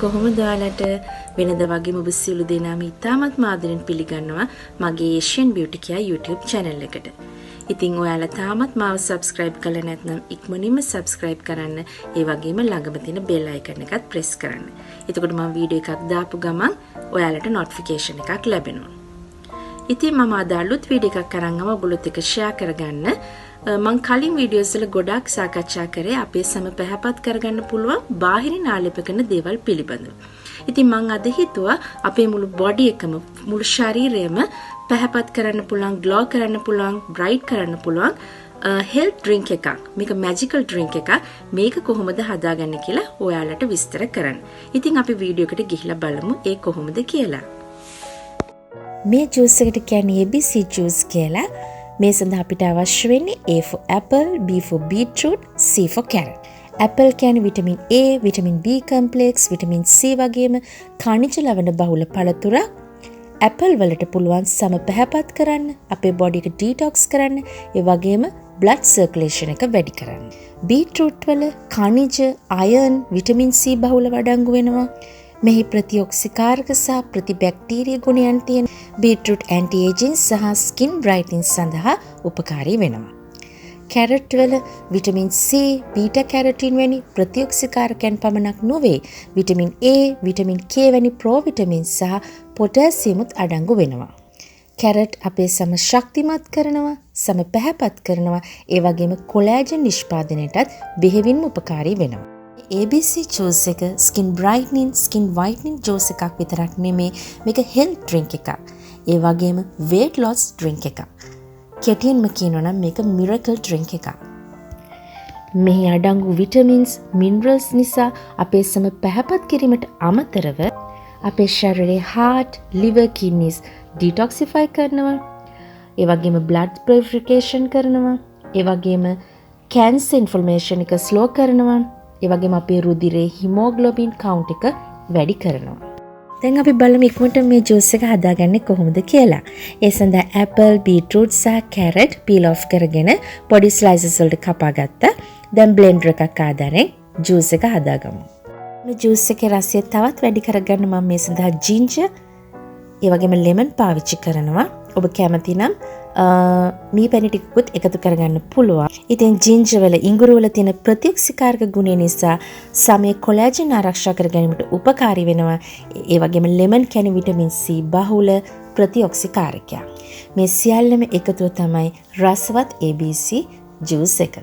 කොහොමද ඔයාලට වෙනද වගේම ඔබ සියලු දෙනාම ඉතාමත් ආදරෙන් පිළිගන්නවා මගේ Asian Beauty Care YouTube channel එකට. ඉතින් ඔයාලා තාමත් මාව subscribe කරලා නැත්නම් ඉක්මනින්ම subscribe කරන්න. ඒ වගේම ළඟම තියෙන bell icon එකත් press කරන්න. එතකොට මම වීඩියෝ එකක් දාපු ගමන් ඔයාලට notification එකක් ලැබෙනවා. ඉතින් මම අද අලුත් වීඩියෝ එකක් අරන් ඔයගොල්ලොත් එක්ක share කරගන්න. මම කලින් වීඩියෝස් වල ගොඩක් සාකච්ඡා කරේ අපේ සම පැහැපත් කරගන්න පුළුවන් බාහිරින් ආලේප කරන දේවල් පිළිබඳව. ඉතින් මම අද හිතුවා අපේ මුළු බොඩි එකම මුළු ශරීරයම පැහැපත් කරන්න පුළුවන්, ග්ලෝ කරන්න පුළුවන්, බ්‍රයිට් කරන්න පුළුවන් හෙල්ත් ඩ්‍රින්ක් එකක්. මේක මැජිකල් ඩ්‍රින්ක් එකක්. මේක කොහොමද හදාගන්නේ කියලා ඔයාලට විස්තර කරන්න. ඉතින් අපි වීඩියෝ එකට ගිහිල්ලා බලමු ඒ කොහොමද කියලා. මේ ජූස් එකට කියන්නේ ABC ජූස් කියලා. මේ සඳහා අපිට අවශ්‍ය වෙන්නේ A for apple, B for beetroot, C for carrot. apple කියන්නේ vitamin A, vitamin B complex, vitamin C වගේම khනිජ ලවණ බහුල පළතුරක්. apple වලට පුළුවන් සම පැහැපත් කරන්න, අපේ බොඩි එක detox කරන්න, ඒ වගේම blood circulation එක වැඩි කරන්න. beetroot වල khනිජ, iron, vitamin C බහුල වඩංගු වෙනවා. මෙහි ප්‍රතිඔක්සිකාරක සහ ප්‍රතිබැක්ටීරිය ගුණයන් තියෙන beetroot anti-aging සහ skin brightening සඳහා උපකාරී වෙනවා. කැරට් වල විටමින් C, බීටා කැරොටින් වැනි ප්‍රතිඔක්සිකාරකයන් පමණක් නොවේ, විටමින් A, විටමින් K වැනි ප්‍රෝවිටමින් සහ පොටෑසියමුත් අඩංගු වෙනවා. කැරට් අපේ සම ශක්තිමත් කරනවා, සම පැහැපත් කරනවා, ඒ වගේම කොලාජන් නිෂ්පාදනයටත් බෙහෙවින්ම උපකාරී වෙනවා. ABC juice එක skin brightening, skin whitening juice එකක් විතරක් නෙමේ, මේක health drink එකක්. ඒ වගේම weight loss drink එකක්. කෙටියෙන්ම කියනවා නම් මේක miracle drink එකක්. මෙහි අඩංගු vitamins, minerals නිසා අපේ සම පැහැපත් කිරීමට අමතරව අපේ ශරීරයේ heart, liver, kidneys detoxify කරනවා. ඒ වගේම blood purification කරනවා. ඒ වගේම cancer inflammation එක slow කරනවා. ඒ වගේම අපේ රුධිරයේ hemoglobin count එක වැඩි කරනවා. දැන් අපි බලමු ඉක්මනට මේ ජූස් එක හදාගන්නේ කොහොමද කියලා. ඒ සඳහා apple, beetroot සහ carrot peel off කරගෙන පොඩි slices වලට කපා ගත්තා. දැන් blender එකක් ආදාරෙන් ජූස් එක හදාගමු. මේ ජූස් එකේ රසය තවත් වැඩි කරගන්න මම මේ සඳහා ginger, ඒ වගේම lemon පාවිච්චි කරනවා. ඔබ කැමති නම් මී පැණි ටිකකුත් එකතු කරගන්න පුළුවන්. ඉතින් ginger වල ඉඟුරු වල තියෙන ප්‍රතිඔක්සිකාරක ගුණය නිසා සමේ කොලාජන් ආරක්ෂා කර ගැනීමට උපකාරී වෙනවා. ඒ වගේම lemon කියන්නේ vitamin C බහුල ප්‍රතිඔක්සිකාරකයක්. මේ සියල්ලම එකතුව තමයි රසවත් ABC ජූස් එක.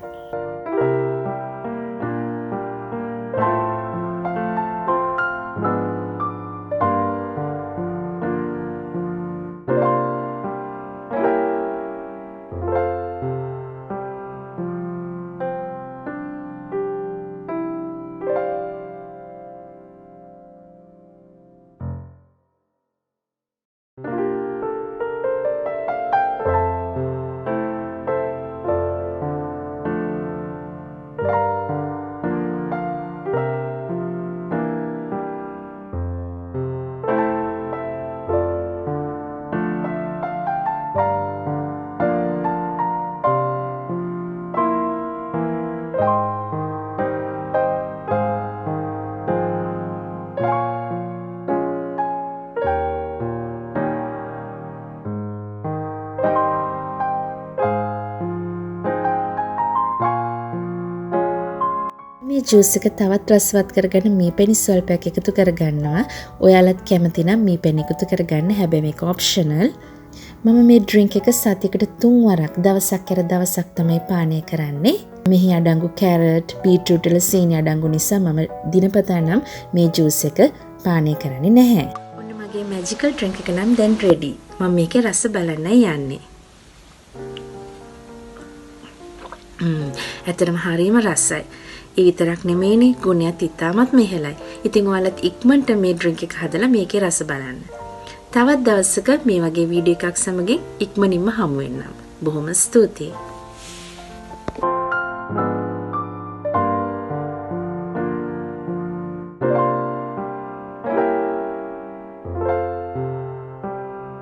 මේ ජූස් එක තවත් රසවත් කරගන්න මී පැණි ස්වල්පයක් එකතු කරගන්නවා. ඔයාලත් කැමති නම් මී පැණි එකතු කරගන්න. හැබැයි මේක ඔප්ෂනල්. මම මේ ඩ්‍රින්ක් එක සතියකට 3 වරක් දවසක් කර දවසක් තමයි පානය කරන්නේ. මෙහි අඩංගු කැරට්, බීට්‍රූට් වල සීනි අඩංගු නිසා මම දිනපතා නම් මේ ජූස් එක පානය කරන්නේ නැහැ. ඔන්න මගේ මැජිකල් ඩ්‍රින්ක් එක නම් දැන් රෙඩි. මම මේකේ රස බලන්නයි යන්නේ. ඇත්තටම හරිම රසයි. ඒ විතරක් නෙමෙයිනේ, ගුණයත් ඉතාමත් මෙහෙලයි. ඉතින් ඔයාලත් ඉක්මනට මේ ඩ්‍රින්ක් එක හදලා මේකේ රස බලන්න. තවත් දවසක මේ වගේ වීඩියෝ එකක් සමගින් ඉක්මනින්ම හමු වෙන්නම්. බොහොම ස්තුතියි.